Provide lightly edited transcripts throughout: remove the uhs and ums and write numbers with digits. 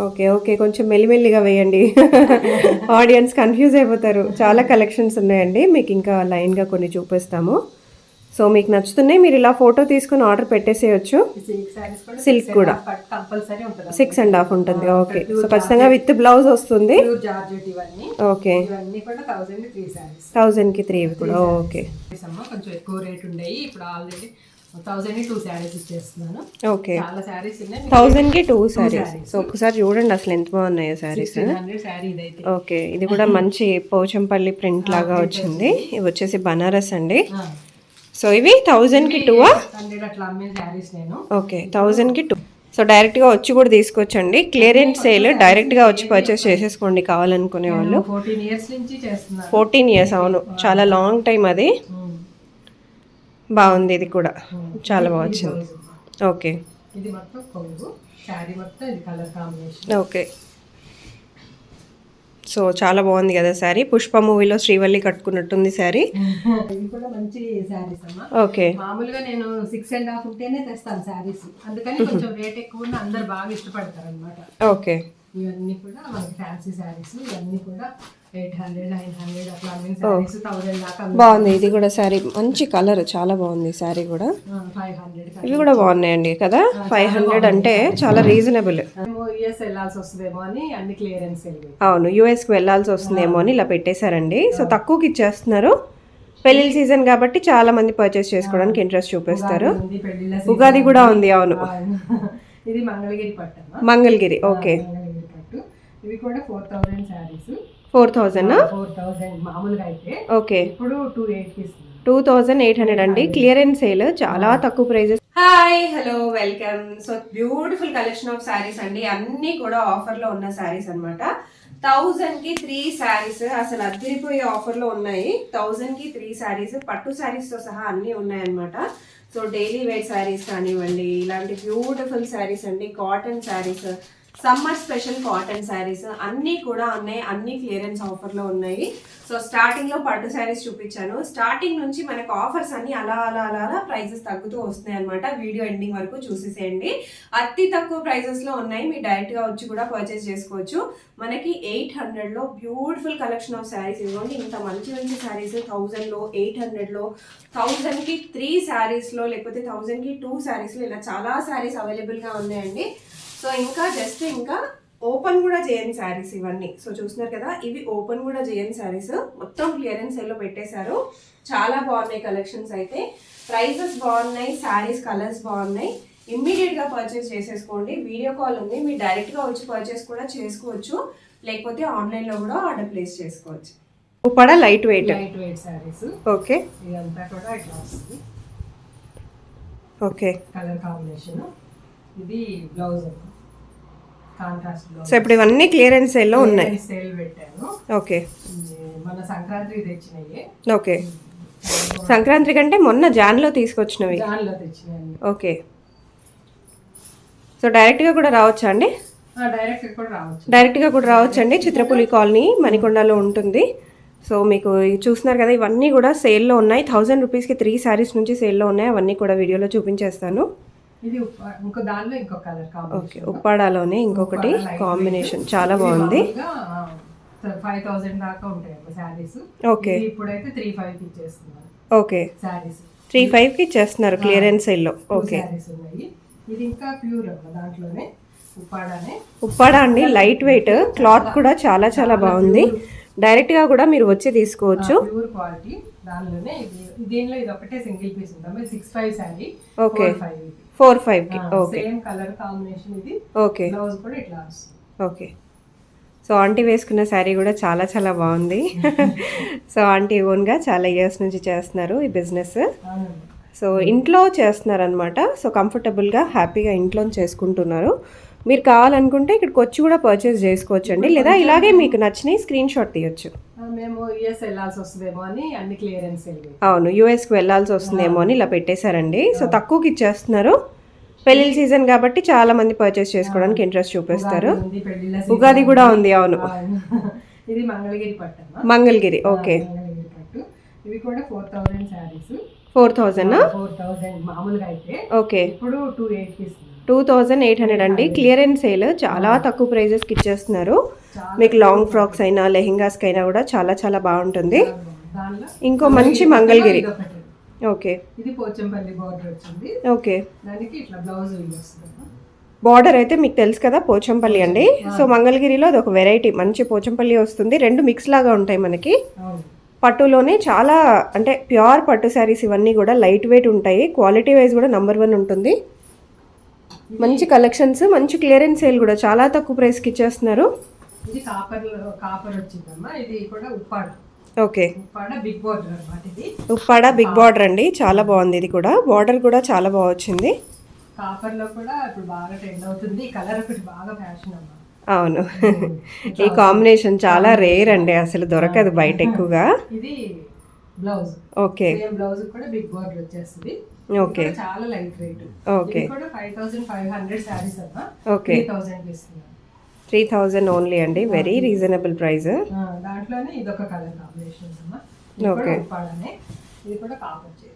Okay okay, కొంచెం మెల్లిమెల్లిగా వేయండి, ఆడియన్స్ కన్ఫ్యూజ్ అయిపోతారు. చాలా కలెక్షన్స్ ఉన్నాయండి, మీకు ఇంకా లైన్గా కొన్ని చూపిస్తాము. సో మీకు నచ్చుతున్నాయి, మీరు ఇలా ఫోటో తీసుకుని ఆర్డర్ పెట్టేసేయచ్చు. సిల్క్ కూడా 6.5 ఉంటుంది. ఓకే, సో ఖచ్చితంగా విత్ బ్లౌజ్ వస్తుంది. ఓకే, 1000కి 3 కూడా. ఓకే, కొంచెం ఎక్కువ రేట్ ఉండేవి, ఇప్పుడు ఆల్రెడీ 1000కి 2 శారీస్ ఇచ్చేస్తున్నాను. ఓకే, చాలా శారీస్ ఉన్నాయి, 1000కి 2 శారీస్. సో ఒకసారి చూడండి అసలు ఎంత బాగున్నాయో శారీస్. ఓకే, ఇది కూడా మంచి పోచంపల్లి ప్రింట్ లాగా వచ్చింది. ఇవి వచ్చేసి బనారస్ అండి. సో ఇవి 1000కి 2. ఓకే, 1000కి 2. సో డైరెక్ట్గా వచ్చి కూడా తీసుకోవచ్చండి. క్లియరెన్స్ సేల్, డైరెక్ట్గా వచ్చి పర్చేస్ చేసేసుకోండి కావాలనుకునే వాళ్ళు. 14 ఇయర్స్, అవును, చాలా లాంగ్ టైం అది. బాగుంది, ఇది కూడా చాలా బాగా వచ్చింది. ఓకే, ఓకే, సో చాలా బాగుంది కదా శారీ. పుష్ప మూవీలో శ్రీవల్లి కట్టుకున్నట్టుంది శారీ. ఓకే, మామూలుగా నేను 6.5 ఉంటేనే తెస్తాను శారీస్, అందుకని కొంచెం రేట్ ఎక్కువ ఉన్న అందరు బాగా ఇష్టపడతారు అనమాట. ఓకే, ఇవన్నీ కూడా మనకి ఫ్యాన్సీ శారీస్, ఇవన్నీ కూడా 800, 900 అట్లా 1000 దాకా. బాగుంది ఇది కూడా శారీ, మంచి కలర్, చాలా బాగుంది శారీ కూడా. 500 ఇవి కూడా బాగున్నాయండి కదా. 500 అంటే చాలా రీజనబుల్. యూఎస్ వెళ్ళాల్సి వస్తుందేమో అని అన్ని క్లియరెన్స్. అవును, యూఎస్కి వెళ్ళాల్సి వస్తుందేమో అని ఇలా పెట్టేశారండి. సో తక్కువకి ఇచ్చేస్తున్నారు. పెళ్లి సీజన్ కాబట్టి చాలా మంది పర్చేస్ చేసుకోవడానికి ఇంట్రెస్ట్ చూపిస్తారు. ఉగాది కూడా ఉంది. అవును, ఇది మంగళగిరి పట్టు. మంగళగిరి, ఓకే. ఇవి కూడా 4000 శారీస్. 4000 మామూలుగా అయితే. ఓకే, ఇప్పుడు 2800 అండి. క్లియరెన్స్ సేల్, చాలా తక్కువ prices. Hi, hello, welcome. So beautiful collection of saris అండి, అన్ని కూడా ఆఫర్ లో ఉన్న శారీస్ అనమాట. 1000కి 3 శారీస్, అసలు అదిరిపోయే ఆఫర్ లో ఉన్నాయి. 1000కి 3 శారీస్, పట్టు శారీస్ తో సహా అన్ని ఉన్నాయన్నమాట. సో డైలీ వేర్ శారీస్ కానివ్వండి, ఇలాంటి బ్యూటిఫుల్ శారీస్ అండి, cotton saris, summer special cotton saris అన్నీ కూడా ఉన్నాయి. అన్ని క్లియరెన్స్ ఆఫర్లో ఉన్నాయి. సో స్టార్టింగ్లో పట్టు శారీస్ చూపించాను. స్టార్టింగ్ నుంచి మనకు ఆఫర్స్ అన్ని అలా అలా అలా అలా ప్రైజెస్ తగ్గుతూ వస్తున్నాయి అనమాట. వీడియో ఎండింగ్ వరకు చూసేసేయండి. అతి తక్కువ ప్రైజెస్లో ఉన్నాయి, మీరు డైరెక్ట్గా వచ్చి కూడా పర్చేస్ చేసుకోవచ్చు. మనకి 800లో బ్యూటిఫుల్ కలెక్షన్ ఆఫ్ శారీస్ ఇవ్వండి. ఇంత మంచి మంచి శారీస్ 1000లో, 800లో, 1000కి 3 శారీస్లో, లేకపోతే 1000కి 2 శారీస్లో ఇలా చాలా శారీస్ అవైలబుల్గా ఉన్నాయండి. సో ఇంకా ఓపెన్ కూడా చేయని శారీస్ ఇవన్నీ. సో చూస్తున్నారు కదా, ఇవి ఓపెన్ కూడా చేయని శారీస్, మొత్తం క్లియరెన్స్ సేల్లో పెట్టేశారు. చాలా బాగున్నాయి కలెక్షన్స్ అయితే, ప్రైజెస్ బాగున్నాయి, శారీస్ కలర్స్ బాగున్నాయి. ఇమ్మీడియట్గా పర్చేస్ చేసేసుకోండి. వీడియో కాల్ ఉంది, మీరు డైరెక్ట్గా వచ్చి పర్చేస్ కూడా చేసుకోవచ్చు, లేకపోతే ఆన్లైన్లో కూడా ఆర్డర్ ప్లేస్ చేసుకోవచ్చు. Uppada light weight saris. Okay, ఇదంతా కూడా ఇట్లా వస్తుంది. Okay, colour combination. ఇది బ్లౌజ్ కాంట్రాస్ట్ బ్లౌజ్. సో ఇప్పుడు ఇవన్నీ క్లియరెన్స్ సేల్లో ఉన్నాయి. సేల్ పెట్టాను. ఓకే, మన సంక్రాంతికి తెచ్చినవి. ఓకే, సంక్రాంతి కంటే మొన్న జాన్లో తీసుకొచ్చినవి. జాన్లో తెచ్చినవి. ఓకే, సో డైరెక్ట్గా కూడా రావచ్చా అండి? డైరెక్ట్గా కూడా రావచ్చండి. చిత్రపులి కాలనీ మణికొండలో ఉంటుంది. సో మీకు చూస్తున్నారు కదా, ఇవన్నీ కూడా సేల్లో ఉన్నాయి. 1000 రూపీస్కి 3 శారీస్ నుంచి సేల్లో ఉన్నాయి. అవన్నీ కూడా వీడియోలో చూపించేస్తాను. ఇది ఇంకో దానిలో ఇంకో కలర్ కాంబినేషన్. ఓకే, ఉప్పాడాలోనే ఇంకొకటి కాంబినేషన్ చాలా బాగుంది. 5000 దాకా ఉంటాయి శారీస్. ఓకే, ఇప్పుడైతే 35కి ఇచ్చేస్తున్నారు. ఓకే, శారీస్ 35కి ఇచ్చేస్తున్నారు క్లియరెన్స్ సేల్లో. ఓకే, శారీస్ ఉన్నాయి. ఇది ఇంకా ప్యూర్ దాంట్లోనే ఉప్పాడా అండి, లైట్ వెయిట్, క్లాత్ కూడా చాలా చాలా బాగుంది. డైరెక్ట్గా కూడా మీరు వచ్చి తీసుకోవచ్చు. ప్యూర్ క్వాలిటీ దానిలోనే. దీనిలో ఇది ఒకటే సింగిల్ పీస్ ఉంటుంది. 65 శారీ. ఓకే, 45కి. ఓకే, సేమ్ కలర్ కాంబినేషన్ ఇది. ఓకే, బ్లౌజ్ కూడా ఇట్లా వస్తుంది. ఓకే, సో ఆంటీ వేసుకున్న శారీ కూడా చాలా చాలా బాగుంది. సో ఆంటీ ఓన్గా చాలా ఇయర్స్ నుంచి చేస్తున్నారు ఈ బిజినెస్. సో ఇంట్లో చేస్తున్నారు అనమాట. సో కంఫర్టబుల్గా హ్యాపీగా ఇంట్లో చేసుకుంటున్నారు. మీరు కావాలనుకుంటే ఇక్కడికి వచ్చి కూడా పర్చేస్ చేసుకోవచ్చు అండి, లేదా ఇలాగే మీకు నచ్చినవి స్క్రీన్ షాట్ తీయొచ్చు. మేము యూఎస్ వెళ్ళాల్సి వస్తుందేమో అని అన్ని క్లియరెన్స్. అవును, యూఎస్కి వెళ్ళాల్సి వస్తుందేమో అని ఇలా పెట్టేశారండి. సో తక్కువకి ఇచ్చేస్తున్నారు. పెళ్లి సీజన్ కాబట్టి చాలా మంది పర్చేస్ చేసుకోవడానికి ఇంట్రెస్ట్ చూపిస్తారు. ఉగాది కూడా ఉంది. అవును, ఇది మంగళగిరి పట్టు. మంగళగిరి, ఓకే. ఇవి కూడా 4000 శారీస్. 4000 మామూలుగా అయితే. ఓకే, ఇప్పుడు 2800. 2800 అండి. క్లియరెన్స్ సేల్, చాలా తక్కువ ప్రైజెస్కి ఇచ్చేస్తున్నారు. మీకు లాంగ్ ఫ్రాక్స్ అయినా లెహెంగాస్కి అయినా కూడా చాలా చాలా బాగుంటుంది. దానిలో ఇంకో మంచి మంగళగిరి. ఇదొకటి. ఓకే ఇది పోచంపల్లి బార్డర్ వచ్చింది. ఓకే. దానికి ఇట్లా బ్లౌజ్ వస్తుంది. బార్డర్ అయితే మీకు తెలుసు కదా, పోచంపల్లి అండి. సో మంగళగిరిలో అది ఒక వెరైటీ, మంచి పోచంపల్లి వస్తుంది. రెండు మిక్స్ లాగా ఉంటాయి మనకి. అవును. పట్టులోనే చాలా అంటే ప్యూర్ పట్టు శారీస్ ఇవన్నీ కూడా లైట్ వెయిట్ ఉంటాయి. క్వాలిటీ వైజ్ కూడా నంబర్ 1 ఉంటుంది. మంచి కలెక్షన్స్, మంచి క్లియరెన్స్ సేల్ కూడా చాలా తక్కువ ప్రైస్కి ఇచ్చేస్తున్నారు. ఇది కాపర్ వచ్చిందమ్మా. ఇది కూడా Uppada. Okay. Uppada big border అన్నమాట. ఇది ఉప్పాడ బిగ్ బార్డర్ అండి, చాలా బాగుంది. ఇది కూడా బార్డర్ కూడా చాలా బాగా వచ్చింది. కాపర్ లో కూడా ఇప్పుడు బాగా ట్రెండ్ అవుతుంది. కలర్ ఒకటి బాగా ఫ్యాషన్ అమ్మా. అవును. ఈ కాంబినేషన్ చాలా రేర్ అండి, అసలు దొరకదు బయట ఎక్కువగా. ఇది బ్లౌజ్. ఓకే. బ్లౌజ్ కూడా బిగ్ బార్డర్ వచ్చేస్తుంది. ఓకే. చాలా లైట్ వెయిట్. ఓకే. ఇది కూడా 5500 సారీస్ అమ్మా. ఓకే. 3000 ఇస్తున్నారు. 3000 ఓన్లీ అండి, వెరీ రీజనబుల్ ప్రైస్. దాంట్లోనే ఇదొక కలర్ కాంబినేషన్ అమ్మా. ఓకే. ఉప్పాడనే. ఇది కూడా కాపర్ చీర.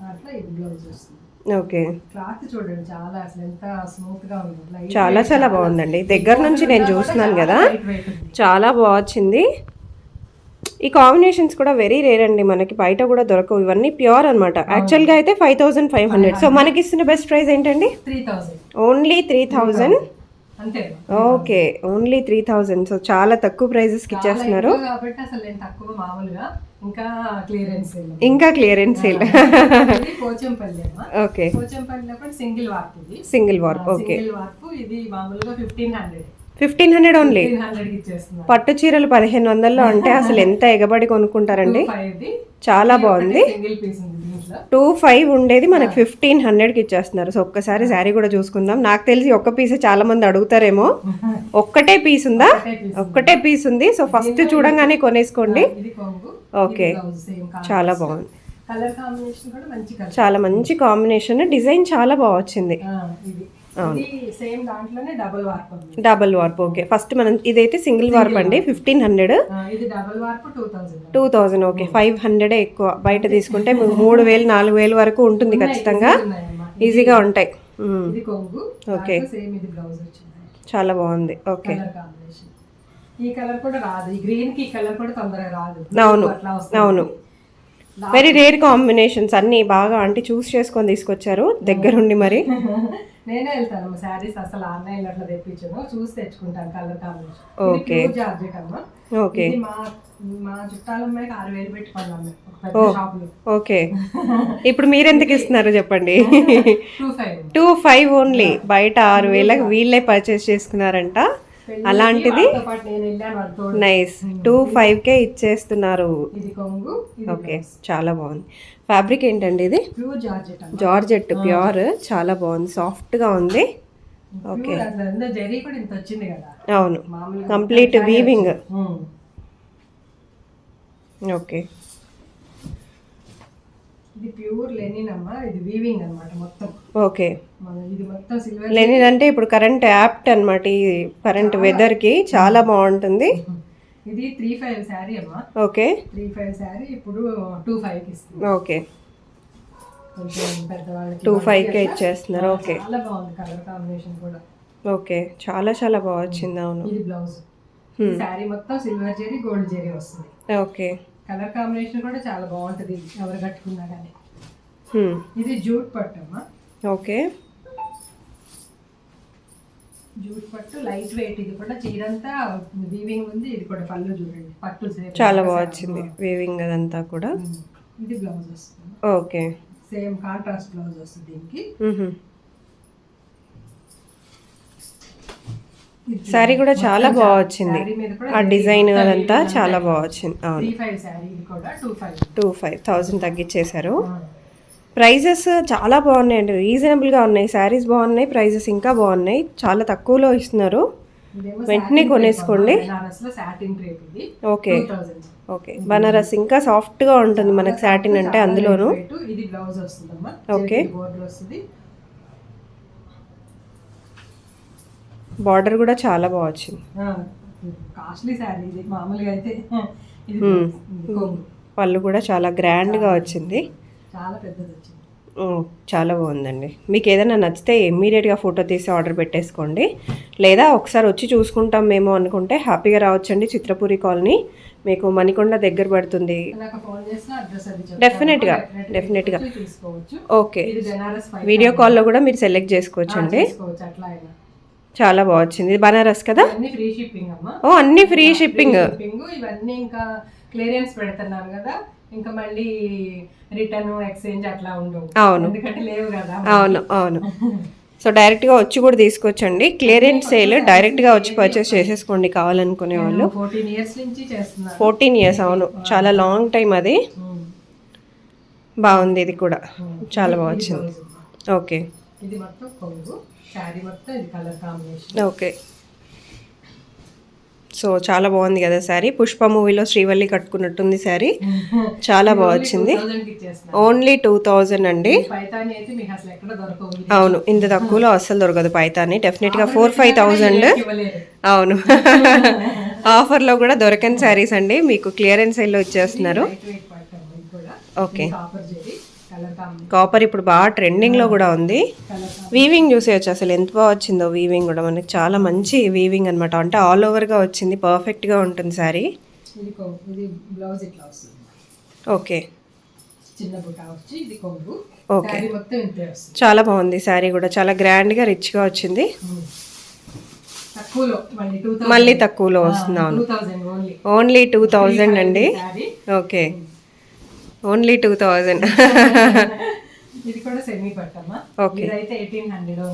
దాంట్లో ఇది బ్లౌజ్ వస్తుంది. ఓకే. క్లాత్ చూడండి, చాలా అసలు ఎంత స్మూత్ గా ఉంది. చాలా చాలా బాగుందండి, దగ్గర నుంచి నేను చూస్తున్నాను కదా, చాలా బాగుంది. ఈ కాంబినేషన్స్ కూడా వెరీ రేర్ అండి, మనకి బయట కూడా దొరకవు. ఇవన్నీ ప్యూర్ అనమాట. యాక్చువల్గా అయితే 5500. సో మనకి ఇస్తున్న బెస్ట్ ప్రైస్ ఏంటండి? 3000. ఓన్లీ 3000. అంతే. Okay, only 3000. సో చాలా తక్కువ ప్రైజెస్కి ఇచ్చేస్తున్నారు. కాబట్టి అసలు నేను తక్కువ మామూలుగా ఇంకా క్లియరెన్స్ సేల్. ఇది పోచంపల్లి అమ్మా. ఓకే. పోచంపల్లి కూడా సింగిల్ వార్ప్. ఇది single warp. Okay. Single warp. ఇది మామూలుగా 1500. 1500 ఓన్లీ. 1500 ఇచ్చేస్తున్నారు. పట్టు చీరలు 1500లో అంటే అసలు ఎంత ఎగబడి కొనుక్కుంటారండి. చాలా బాగుంది. 25 ఉండేది మనకి 1500కి ఇచ్చేస్తున్నారు. సో ఒక్కసారి శారీ కూడా చూసుకుందాం. నాకు తెలిసి ఒక్క పీస్ చాలా మంది అడుగుతారేమో. ఒక్కటే పీస్ ఉందా? ఒక్కటే పీస్ ఉంది. సో ఫస్ట్ చూడంగానే కొనేసుకోండి. ఓకే, చాలా బాగుంది. కలర్ కాంబినేషన్ కూడా మంచి కలర్, చాలా మంచి కాంబినేషన్. డిజైన్ చాలా బాగా వచ్చింది. సేమ్ దాంట్లోనే double warp. Double warp. Okay. First మనం ఇదైతే సింగిల్ వార్ప్ అండి, 1500. ఇది డబుల్ వార్ప్ 2000. ఓకే, 500 ఎక్కువ. బయట తీసుకుంటే 3000 4000 వరకు ఉంటుంది ఖచ్చితంగా, ఈజీగా ఉంటాయి. ఓకే, చాలా బాగుంది. ఓకే. ఈ కలర్ కూడా రాదు, ఈ గ్రీన్ కి కలర్ కూడా తొందరగా రాదు. అవును అవును, వెరీ రేర్ కాంబినేషన్స్ అన్ని బాగా అంటే చూస్ చేసుకొని తీసుకొచ్చారు దగ్గరుండి. మరి నేనే వెళ్తాను శారీస్, అసలు ఆన్లైన్ అట్లా తెప్పించాను, చూసి తెచ్చుకుంటాను కలర్ కాంబినేషన్. ఓకే. జార్జెట్ అమ్మా. ఓకే. మా చుట్టాల అమ్మాయికి 6000 పెట్టి కొన్నాను ఒక పెద్ద షాప్ లో. ఓకే. ఇప్పుడు మీరెంతకి ఇస్తున్నారు చెప్పండి? 25 ఓన్లీ. బయట 6000కి వీళ్ళే పర్చేస్ చేసుకున్నారంట. అలాంటిది నైస్ 25K ఇచ్చేస్తున్నారు. ఓకే, చాలా బాగుంది. ఫ్యాబ్రిక్ ఏంటండి ఇది? జార్జెట్ ప్యూర్, చాలా బాగుంది, సాఫ్ట్ గా ఉంది. ఓకే. అవును, కంప్లీట్ వీవింగ్. ఓకే. ఇది ప్యూర్ లెనిన్ అమ్మా. ఇది వీవింగ్ అన్నమాట మొత్తం. ఓకే. ఇది మొత్తం సిల్వర్ లెనిన్ అంటే ఇప్పుడు కరెంట్ యాప్ట్ అన్నమాట. ఈ కరెంట్ వెదర్ కి చాలా బాగుంటుంది. ఇది 35 శారీ అమ్మా. ఓకే. 35 శారీ ఇప్పుడు 25 కి ఇస్తుంది. ఓకే, కొంచెం పెద్దవాళ్ళకి 25K ఇచ్చేస్తున్నారు. ఓకే, చాలా బాగుంది కలర్ కాంబినేషన్ కూడా. ఓకే, చాలా చాలా బాగా వచ్చింది. అవును. ఇది బ్లౌజ్. శారీ మొత్తం సిల్వర్ జెరీ గోల్డ్ జెరీ వస్తుంది. ఓకే. కలర్ కాంబినేషన్ కూడా చాలా బాగుంటది, ఎవరు కట్టుకున్నా కానీ. ఇది జూట్ పట్టు అమ్మా. ఓకే. జూట్ పట్టు లైట్ వెయిట్. ఇది కూడా చీరంతా వీవింగ్ ఉంది. ఇది కూడా పళ్ళు చూడండి, పట్టు చాలా బాగా వచ్చింది వీవింగ్ అదంతా కూడా. ఇది బ్లౌజ్ వస్తుంది. ఓకే. సేమ్ కాంట్రాస్ట్ బ్లౌజ్ వస్తుంది దీనికి. శారీ కూడా చాలా బాగా వచ్చింది, ఆ డిజైన్ అదంతా చాలా బాగా వచ్చింది. అవును. 25,000 తగ్గించేశారు. ప్రైజెస్ చాలా బాగున్నాయండి, రీజనబుల్గా ఉన్నాయి. శారీస్ బాగున్నాయి, ప్రైజెస్ ఇంకా బాగున్నాయి, చాలా తక్కువలో ఇస్తున్నారు. వెంటనే కొనేసుకోండి. ఓకే. ఓకే, బనారస్ ఇంకా సాఫ్ట్గా ఉంటుంది మనకి సాటిన్ అంటే అందులోను. ఓకే. బార్డర్ కూడా చాలా బాగా వచ్చింది. కాస్ట్లీ శారీ ఇది, మామూలుగా అయితే పళ్ళు కూడా చాలా గ్రాండ్గా వచ్చింది. చాలా పెద్దది వచ్చింది. చాలా బాగుందండి. మీకు ఏదైనా నచ్చితే ఇమ్మీడియట్గా ఫోటో తీసి ఆర్డర్ పెట్టేసుకోండి, లేదా ఒకసారి వచ్చి చూసుకుంటాం మేము అనుకుంటే హ్యాపీగా రావచ్చండి. చిత్రపురి కాలనీ మీకు మణికొండ దగ్గర పడుతుంది. డెఫినెట్గా ఓకే. వీడియో కాల్లో కూడా మీరు సెలెక్ట్ చేసుకోవచ్చండి. చాలా బాగా వచ్చింది. ఇది బనారస్ కదా? ఓ అన్ని ఫ్రీ షిప్పింగ్. ఇవన్నీ ఇంకా క్లియరెన్స్ పెడుతున్నారు కదా, ఇంకా మళ్ళీ రిటర్న్ ఎక్స్చేంజ్ అట్లా ఉండవు. అవును, ఎందుకంటే లేవు కదా. అవును. సో డైరెక్ట్గా వచ్చి కూడా తీసుకోవచ్చండి. క్లియరెన్స్ సేల్ డైరెక్ట్గా వచ్చి పర్చేస్ చేసేసుకోండి కావాలనుకునే వాళ్ళు. 14 years నుంచి చేస్తున్నారు. 14 years, అవును, చాలా లాంగ్ టైం అది. బాగుంది, ఇది కూడా చాలా బాగా వచ్చింది. ఓకే, ఇది మొత్తం కొంగు, శారీ మొత్తం ఇది కలర్ కాంబినేషన్. ఓకే. సో చాలా బాగుంది కదా శారీ. పుష్ప మూవీలో శ్రీవల్లి కట్టుకున్నట్టుంది శారీ. చాలా బాగా వచ్చింది. ఓన్లీ 2000 అండి. అవును, ఇంత తక్కువలో అస్సలు దొరకదు పైతాని. డెఫినెట్గా 4-5,000. అవును. ఆఫర్లో కూడా దొరకని శారీస్ అండి, మీకు క్లియరెన్స్ సేల్లో ఇచ్చేస్తున్నారు. ఓకే, కాపర్ ఇప్పుడు బాగా ట్రెండింగ్లో కూడా ఉంది. వీవింగ్ చూసేయచ్చు అసలు ఎంత బాగా వచ్చిందో. వీవింగ్ కూడా మనకి చాలా మంచి వీవింగ్ అనమాట. అంటే ఆల్ ఓవర్గా వచ్చింది, పర్ఫెక్ట్గా ఉంటుంది శారీ. ఓకే, ఓకే, చాలా బాగుంది శారీ కూడా. చాలా గ్రాండ్గా రిచ్గా వచ్చింది. మళ్ళీ తక్కువలో వస్తుంది. అవును, ఓన్లీ 2000 అండి. Okay, only 2000. ఇది కూడా సెమీ పట్టమ్మా. ఓకే, ఇదైతే 1800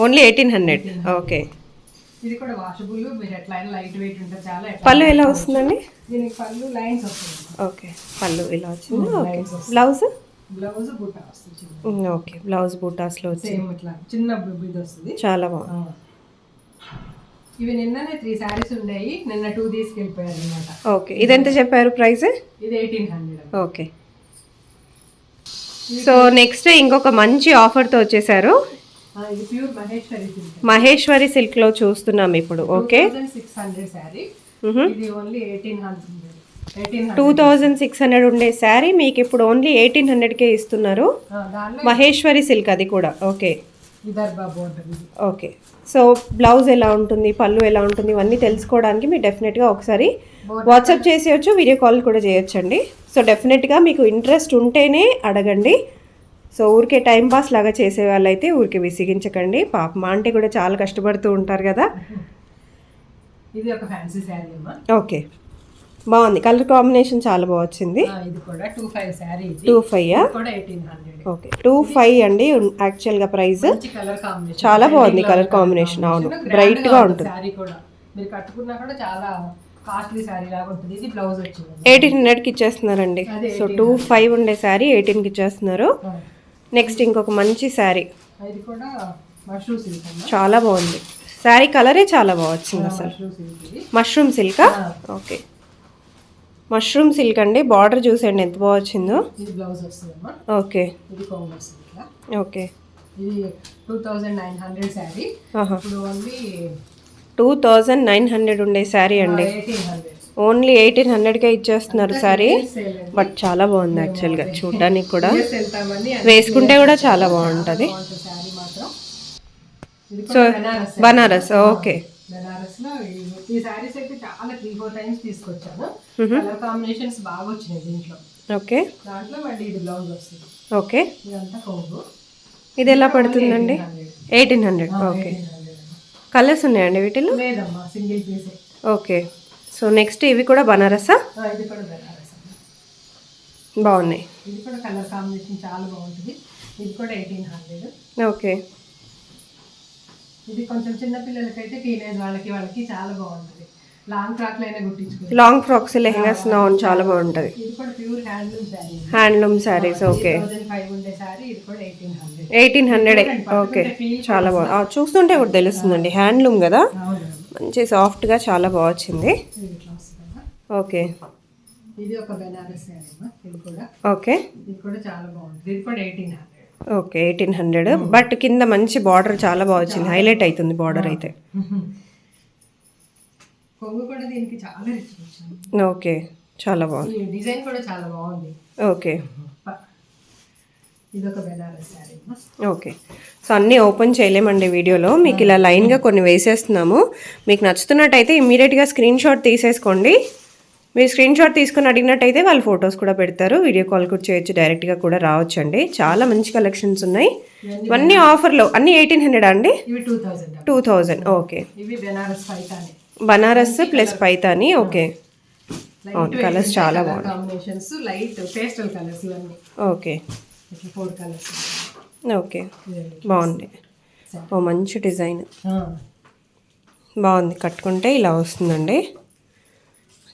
ఓన్లీ 1800. ఓకే, ఇది కూడా వాషబుల్. మీరు ఎట్లయినా లైట్ వెయిట్ ఉంటుంది. చాలా పళ్ళు ఎలా వస్తుందండి? దీనికి పళ్ళు లైన్స్ వస్తుంది. ఓకే, పళ్ళు ఇలా వచ్చింది. ఓకే, బ్లౌజ్ బూటా వస్తుంది. ఓకే, బ్లౌజ్ బూటాస్లో వచ్చింది. సేమ్ ఇట్లా చిన్న ఇది వస్తుంది. చాలా బాగుంది. ఇవి నిన్ననే 3 sarees ఉన్నాయి, నిన్న 2 తీసుకెళ్ళిపోయారు అనమాట. ఓకే, ఇది ఎంత చెప్పారు ప్రైస్? ఇది 1800. ఓకే, సో నెక్స్ట్ ఇంకొక మంచి ఆఫర్తో వచ్చేసారు. ఇది pure Maheshwari silk. Maheshwari silk లో చూస్తున్నాం ఇప్పుడు. ఓకే, 2600 శారీ. ఇది ఓన్లీ 1800. 2600 ఉండే శారీ మీకు ఇప్పుడు ఓన్లీ 1800కే ఇస్తున్నారు. మహేశ్వరి సిల్క్ అది కూడా. Okay, okay. సో బ్లౌజ్ ఎలా ఉంటుంది, పళ్ళు ఎలా ఉంటుంది, ఇవన్నీ తెలుసుకోవడానికి మీరు డెఫినెట్గా ఒకసారి వాట్సాప్ చేసేయచ్చు, వీడియో కాల్ కూడా చేయొచ్చండి. సో డెఫినెట్గా మీకు ఇంట్రెస్ట్ ఉంటేనే అడగండి. సో ఊరికే టైం పాస్ లాగా చేసే వాళ్ళైతే ఊరికే విసిగించకండి. పాప మా అంటే కూడా చాలా కష్టపడుతూ ఉంటారు కదా. ఇది ఒక ఫ్యాన్సీ శారీ అమ్మా. ఓకే, బాగుంది. కలర్ కాంబినేషన్ చాలా బాగా వచ్చింది. ఇది కూడా 25 శారీ. 25 కూడా 1800. ఓకే, 25 అండి యాక్చువల్గా ప్రైస్. కలర్ కాంబినేషన్ చాలా బాగుంది. కలర్ కాంబినేషన్ అవును, బ్రైట్ గా ఉంటుంది. శారీ కూడా మీరు కట్టుకున్నా కూడా చాలా కాస్ట్లీ శారీ లాగా ఉంటుంది. ఇది బ్లౌజ్ వచ్చింది 1800కి ఇచ్చేస్తున్నారండి. సో 25 ఉండే శారీ 18కి ఇచ్చేస్తున్నారు. నెక్స్ట్ ఇంకొక మంచి శారీ. ఇది కూడా మష్రూమ్ సిల్క్. చాలా బాగుంది శారీ, కలరే చాలా బాగా వచ్చింది అసలు. మష్రూమ్ సిల్కా? ఓకే, మష్రూమ్ సిల్క్ అండి. బార్డర్ చూసేయండి ఎంత బాగా వచ్చిందో. ఇది బ్లౌజ్ వస్తుందమ్మా. ఓకే, ఇది కొంగు వస్తుంది ఇట్లా. ఓకే, ఇది 2900 శారీ. ఇప్పుడు ఓన్లీ 2900 ఉండే శారీ అండి. 1800. ఓన్లీ 1800కే ఇచ్చేస్తున్నారు శారీ. బట్ చాలా బాగుంది యాక్చువల్గా, చూడడానికి కూడా వేసుకుంటే కూడా చాలా బాగుంటుంది. సో బనారస్. ఓకే, బనారస్ లో ఈ సారీస్ అయితే చాలా 3-4 టైమ్స్ తీసుకొచ్చాను. కలర్ కాంబినేషన్స్ బాగా వచ్చినాయి దీంట్లో. ఓకే, దాంట్లో మళ్ళీ ఇది బ్లౌజ్ వస్తుంది. ఓకే, ఇదంతా కొంగు. ఇది ఎలా పడుతుందండి? 1800. ఓకే, కలర్స్ ఉన్నాయండి వీటిలో? లేదమ్మా, single piece. Okay, so next ఇవి కూడా బనారసా? ఇది కూడా బనారస్. బాగున్నాయి. ఇది కూడా కలర్ కాంబినేషన్ చాలా బాగుంటుంది. ఇది కూడా 1800. ఓకే, ఇది కొంచెం చిన్న పిల్లలకైతే టీనేజ్ వాళ్ళకి చాలా బాగుంటుంది. లాంగ్ ఫ్రాక్ లైనా కుట్టించుకోవచ్చు. లాంగ్ ఫ్రాక్స్, లెహెంగాస్ చాలా బాగుంటుంది. ఇది కూడా pure handloom sari. Handloom saris. Okay, 1500 ఉండే శారీ. ఇది కూడా 1800. 1800. ఓకే, చాలా బాగుంది. చూస్తుంటే కూడా తెలుస్తుందండి, హ్యాండ్లూమ్ కదా, మంచి సాఫ్ట్గా చాలా బాగా వచ్చింది. ఓకే, ఇది ఒక బెనారస్ శారీ. ఇది కూడా ఓకే, ఇది కూడా చాలా బాగుంటుంది. ఇది కూడా 1800. ఓకే, 1800. బట్ కింద మంచి బార్డర్ చాలా బాగా వచ్చింది, హైలైట్ అవుతుంది బార్డర్ అయితే. కొంగు కూడా దీనికి చాలా రిచ్ వచ్చింది. ఓకే, చాలా బాగుంది. డిజైన్ కూడా చాలా బాగుంది. ఓకే, ఇది ఒక బెనారస్ శారీ. ఓకే, సో అన్నీ ఓపెన్ చేయలేమండి వీడియోలో, మీకు ఇలా లైన్గా కొన్ని వేసేస్తున్నాము. మీకు నచ్చుతున్నట్టయితే ఇమ్మీడియట్గా స్క్రీన్ షాట్ తీసేసుకోండి. మీరు స్క్రీన్ షాట్ తీసుకుని అడిగినట్టయితే వాళ్ళు ఫొటోస్ కూడా పెడతారు, వీడియో కాల్ కూడా చేయొచ్చు, డైరెక్ట్గా కూడా రావచ్చండి. చాలా మంచి కలెక్షన్స్ ఉన్నాయి. ఇవన్నీ ఆఫర్లో అన్నీ 1800 అండి? ఇవి 2000. 2000. ఓకే, ఇవి Banaras Paithani, Banaras plus Paithani. Okay, colours చాలా బాగున్నాయి, కాంబినేషన్స్ లైట్ పేస్టల్ కలర్స్ ఇవన్నీ. ఓకే, ఇట్లా 4 కలర్స్. ఓకే, బాగుంది. ఓ మంచి డిజైన్ బాగుంది, కట్టుకుంటే ఇలా వస్తుందండి.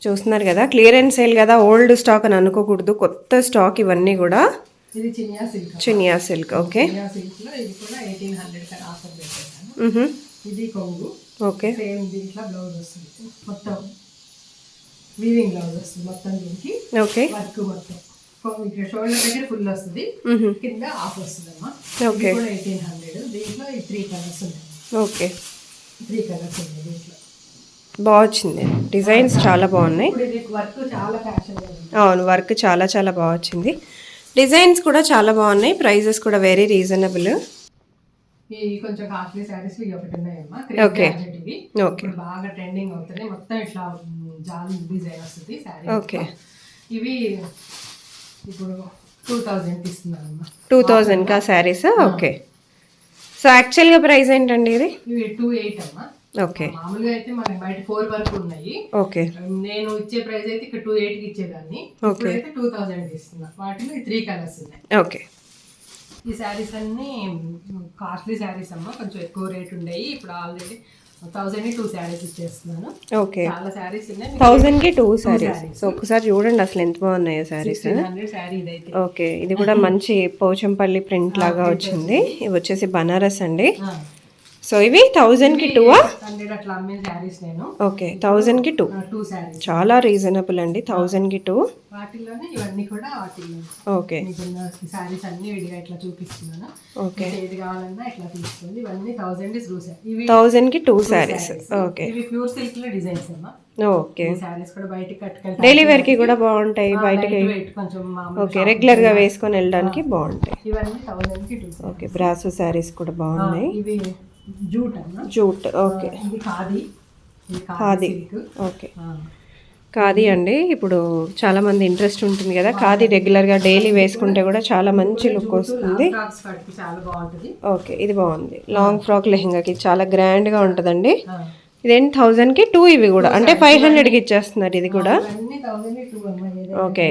చూస్తున్నారు కదా, క్లియరెన్స్ సేల్ కదా, ఓల్డ్ స్టాక్ అని అనుకోకూడదు, కొత్త స్టాక్ ఇవన్నీ కూడా. ఇది Chiniya silk. Chiniya silk. Okay, Chiniya silk లో ఇది కూడా 1800 కి ఆఫర్ పెట్టాను. ఇది కొంగు. ఓకే, సేమ్ దీంట్లో బ్లౌజ్ వస్తుంది, మొత్తం వీవింగ్ బ్లౌజ్ వస్తుంది మొత్తం దీనికి. ఓకే, వర్క్ మొత్తం ఇక్కడ షోల్డర్ దగ్గర ఫుల్ వస్తుంది, కింద ఆఫ్ వస్తుంది అమ్మా. ఓకే, 1800. దీంట్లో ఈ 3 కలర్స్ ఉన్నాయి. ఓకే, 3 కలర్స్ ఉన్నాయి దీంట్లో. బాగా వచ్చింది, డిజైన్స్ చాలా బాగున్నాయి. ఇప్పుడు ఇది వర్క్ చాలా ఫ్యాషన్. అవును, వర్క్ చాలా చాలా బాగా వచ్చింది, డిజైన్స్ కూడా చాలా బాగున్నాయి, ప్రైజెస్ కూడా వెరీ రీజనబుల్. ఈ కొంచెం కాస్ట్లీ శారీస్ ఇవి ఒకటి ఉన్నాయమ్మా. ఓకే, ఇవి ఓకే, బాగా ట్రెండింగ్ అవుతుంది, మొత్తం ఇట్లా జాలి డిజైన్ వస్తుంది శారీ. ఓకే, ఇవి ఇప్పుడు 2000 ఇస్తున్నారమ్మా. 2000 కా శారీస్? ఓకే, సో యాక్చువల్గా ప్రైస్ ఏంటండి ఇది? ఇవి 28 అమ్మా. ఓకే, మామూలుగా అయితే మనకి బయట 4 వరకు ఉన్నాయి. ఓకే, నేను ఇచ్చే ప్రైస్ అయితే ఇక్కడ 28 కి ఇచ్చేదాన్ని, ఇప్పుడైతే 2000 ఇస్తున్నా. వాటిలో 3 కలర్స్ ఉన్నాయి. ఓకే, ఈ శారీస్ అన్ని కాస్ట్లీ శారీస్ అమ్మా, కొంచెం ఎక్కువ రేట్ ఉండేవి. ఇప్పుడు ఆల్రెడీ 1000 కి 2 శారీస్ ఇచ్చేస్తున్నాను. ఓకే, చాలా శారీస్ ఉన్నాయి, 1000 కి 2 శారీస్. సో ఒకసారి చూడండి అసలు ఎంత బాగున్నాయో శారీస్. 1600 శారీ ఇదైతే. ఓకే, ఇది కూడా మంచి పోచంపల్లి ప్రింట్ లాగా వచ్చింది. ఇవి వచ్చేసి బనారస్ అండి. సో ఇవి 1000 కి 2? 100 అట్లా అమ్మిన శారీస్ నేను. ఓకే, 1000 కి 2. 2 శారీస్ చాలా రీజనబుల్ అండి, 1000 కి 2. వాటిల్లోనే ఇవన్నీ కూడా వాటిల్లో. ఓకే, శారీస్ అన్ని విడిగా ఇట్లా చూపిస్తున్నాను. ఓకే, ఏది కావాలన్నా ఇట్లా తీసుకోండి. ఇవన్నీ 1000 కి 2 శారీస్. ఇవి 1000 కి 2 శారీస్. ఓకే, ఇవి ప్యూర్ సిల్క్ లో డిజైన్స్ అమ్మా. ఓకే, శారీస్ కూడా బయటికి కట్టుకెళ్తాం, డైలీ వేర్ కి కూడా బాగుంటాయి, బయటకి. కొంచెం మామూలు. ఓకే, రెగ్యులర్ గా వేసుకొని వెళ్ళడానికి బాగుంటాయి. ఇవన్నీ 1000 కి 2. ఓకే, బ్రాసో శారీస్ కూడా బాగున్నాయి. ఇవి జూట్ అన్న. జూట్. ఓకే, ఇది ఖాదీ. ఖాదీ. ఓకే, ఖాదీ అండి. ఇప్పుడు చాలా మంది ఇంట్రెస్ట్ ఉంటుంది కదా, ఖాదీ రెగ్యులర్ గా డైలీ వేసుకుంటే కూడా చాలా మంచి లుక్ వస్తుంది. చాలా బాగుంటుంది. ఓకే, ఇది బాగుంది, లాంగ్ ఫ్రాక్ లెహంగాకి చాలా గ్రాండ్ గా ఉంటదండి. ఇదేంటి 1000 కి 2? ఇవి కూడా అంటే 500 కి ఇచ్చేస్తున్నారు ఇది కూడా. ఓకే,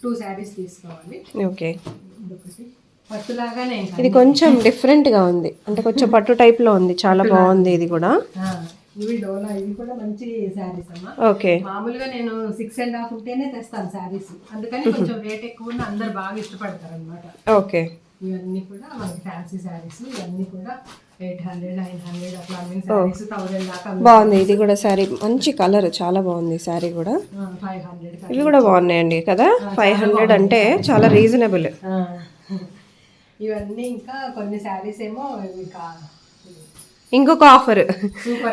2 శారీస్ తీసుకోవాలి. ఓకే, పట్టులాగానే ఇది కొంచెం డిఫరెంట్ గా ఉంది, అంటే కొంచెం పట్టు టైప్ లో ఉంది, చాలా బాగుంది ఇది కూడా. ఇవి డోలా, ఇవి కూడా మంచి శారీస్ అమ్మా. ఓకే, మామూలుగా నేను 6.5 ఉంటేనే తెస్తాను శారీస్, అందుకని కొంచెం రేట్ ఎక్కువ ఉన్న అందరు బాగా ఇష్టపడతారు అనమాట. ఓకే, ఇవన్నీ కూడా మనకి ఫ్యాన్సీ శారీస్. ఇవన్నీ కూడా 800, 900 అట్లా అమ్మిన శారీస్ 1000 దాకా. బాగుంది ఇది కూడా శారీ, మంచి కలర్, చాలా బాగుంది శారీ కూడా. 500. ఇవి కూడా బాగున్నాయండి కదా, 500 అంటే చాలా రీజనబుల్. ఇవన్నీ ఇంకా కొన్ని శారీస్ ఏమో ఇంకొక ఆఫర్,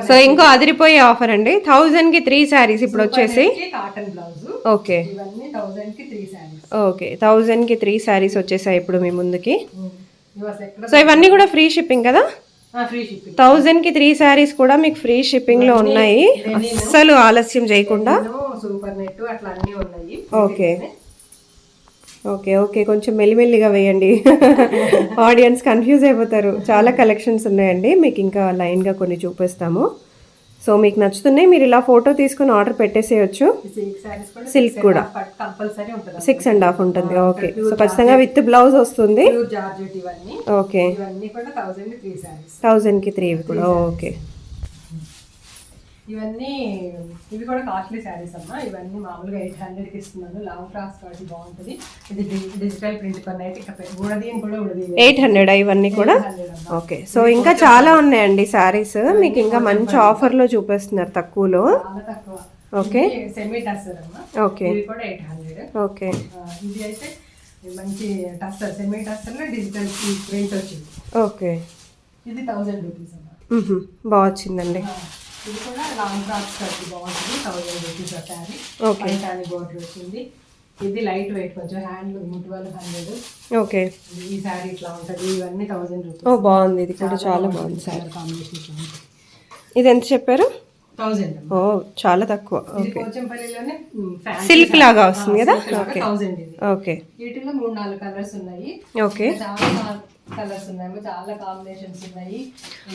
సో ఇంకో అదిరిపోయే ఆఫర్ అండి. 1000 కి 3 శారీస్ ఇప్పుడు వచ్చేసి. Cotton blouse. ఓకే, ఇవన్నీ 1000 కి 3 శారీస్. ఓకే, 1000 కి 3 శారీస్ వచ్చేసాయి ఇప్పుడు మీ ముందుకి. సో ఇవన్నీ కూడా ఫ్రీ షిప్పింగ్ కదా? Free shipping. 1000 కి 3 శారీస్ కూడా మీకు ఫ్రీ షిప్పింగ్ లో ఉన్నాయి, అస్సలు ఆలస్యం చేయకుండా. సూపర్ నెట్ అట్లా అన్నీ ఉన్నాయి. ఓకే, ఓకే, ఓకే, కొంచెం మెల్లిమెల్లిగా వేయండి, ఆడియన్స్ కన్ఫ్యూజ్ అయిపోతారు. చాలా కలెక్షన్స్ ఉన్నాయండి, మీకు ఇంకా లైన్గా కొన్ని చూపిస్తాము. సో మీకు నచ్చుతున్నాయి, మీరు ఇలా ఫోటో తీసుకుని ఆర్డర్ పెట్టేసేయచ్చు. సిల్క్ కూడా 6.5 ఉంటుంది. ఓకే, సో ఖచ్చితంగా విత్ బ్లౌజ్ వస్తుంది. ఓకే, 1000 కి 3 కూడా. ఓకే, ఇవన్నీ ఇవి కూడా కాస్ట్లీ శారీస్ అమ్మా. ఇవన్నీ మామూలుగా 800 కి ఇస్తున్నాను. లాంగ్ ఫ్రాక్స్ కాబట్టి బాగుంటుంది. ఇది డిజిటల్ ప్రింట్ కొన్ని అయితే ఉడదీని కూడా ఉడదీ 800 ఇవన్నీ కూడా. ఓకే, సో ఇంకా చాలా ఉన్నాయండి శారీస్, మీకు ఇంకా మంచి ఆఫర్లో చూపిస్తున్నారు తక్కువలో. చాలా తక్కువ. ఓకే, సెమీ టస్సర్ అమ్మా. ఓకే, ఇది కూడా 800. ఓకే, ఇది అయితే మంచి టస్సర్, సెమీ టస్సర్లో డిజిటల్ ప్రింట్ వచ్చింది. ఓకే, ఇది 1000 రూపీస్ అమ్మా. బాగా వచ్చిందండి. ఇది కూడా లాంగ్ ఫ్రాక్స్ కట్టి బాగుంటుంది. 1000 రూపీస్ ఆ శారీ. ఓకే, పైతాని బోర్డర్ వచ్చింది. ఇది లైట్ వెయిట్ కొంచెం హ్యాండ్ 1200. ఓకే. ఈ శారీ ఇట్లా ఉంటుంది, ఇవన్నీ 1000 రూపీస్. ఓ బాగుంది, ఇది కూడా చాలా బాగుంది సార్. కాంబినేషన్ ఇట్లా ఉంటుంది. ఇది ఎంత చెప్పారు? 1000. ఓ చాలా తక్కువ. ఇది ఓకే. పోచంపల్లిలోనే సిల్క్ లాగా వస్తుంది కదా. ఓకే 1000 ఇది. ఓకే. వీటిలో 3-4 కలర్స్ ఉన్నాయి. ఓకే. చాలా కలర్స్ ఉన్నాయి, చాలా కాంబినేషన్స్ ఉన్నాయి.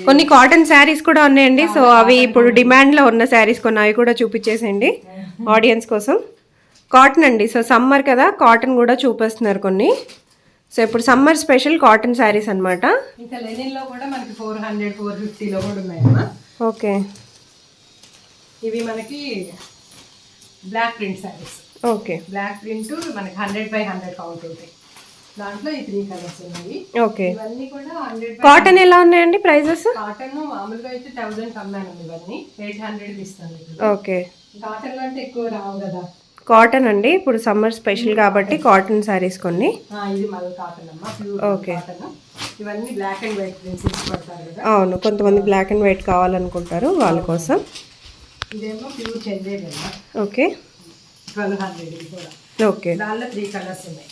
కొన్ని కాటన్ శారీస్ కూడా ఉన్నాయండి. సో అవి ఇప్పుడు డిమాండ్లో ఉన్న శారీస్ కొన్ని, అవి కూడా చూపించేసేయండి ఆడియన్స్ కోసం. కాటన్ అండి, సో సమ్మర్ కదా, కాటన్ కూడా చూపిస్తున్నారు కొన్ని. సో ఇప్పుడు సమ్మర్ స్పెషల్ కాటన్ శారీస్ అన్నమాట. ఇంకా లెనిన్ లో కూడా మనకి 400, 450 లో కూడా ఉన్నాయమ్మా. ఓకే. ఇవి మనకి block print saris. Okay. Block print మనకి 100/100 కౌంట్ ఉంటాయి. దాంట్లో ఈ 3 కలర్స్ ఉన్నాయి. ఓకే. ఇవన్నీ కూడా 100. కాటన్ ఎలా ఉన్నాయండి ప్రైజెస్? కాటన్ మామూలుగా అయితే 1000 అమ్మాను, ఇవన్నీ 800 ఇస్తాను. ఓకే. కాటన్ లో అంటే ఎక్కువ రావు కదా. కాటన్ అండి, ఇప్పుడు సమ్మర్ స్పెషల్ కాబట్టి కాటన్ శారీస్ కొన్ని. ఇది మళ్ళీ కాటన్ అమ్మా, ప్యూర్ కాటన్. ఇవన్నీ బ్లాక్ అండ్ వైట్ ప్రింట్స్ ఇష్టపడతారు కదా. అవును, కొంతమంది బ్లాక్ అండ్ వైట్ కావాలనుకుంటారు, వాళ్ళ కోసం. ఇదేమో ప్యూర్ చందేరి అమ్మా. ఓకే. 1200 ఇది కూడా. ఓకే. దానిలో 3 కలర్స్ ఉన్నాయి.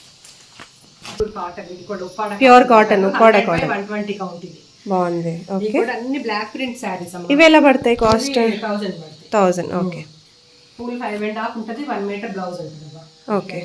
ప్యూర్ కాటన్, ఇది కూడా Uppada pure cotton, Uppada cotton. 120 count ఇది. బాగుంది. ఇది ఓకే. కూడా అన్ని బ్లాక్ ప్రింట్ శారీస్ అమ్మా. ఇవి ఎలా పడతాయి కాస్ట్? 1000 పడుతుంది. 1000. ఓకే. ఫుల్ 5.5 ఉంటుంది, 1 మీటర్ బ్లౌజ్ ఉంటుంది. ఓకే.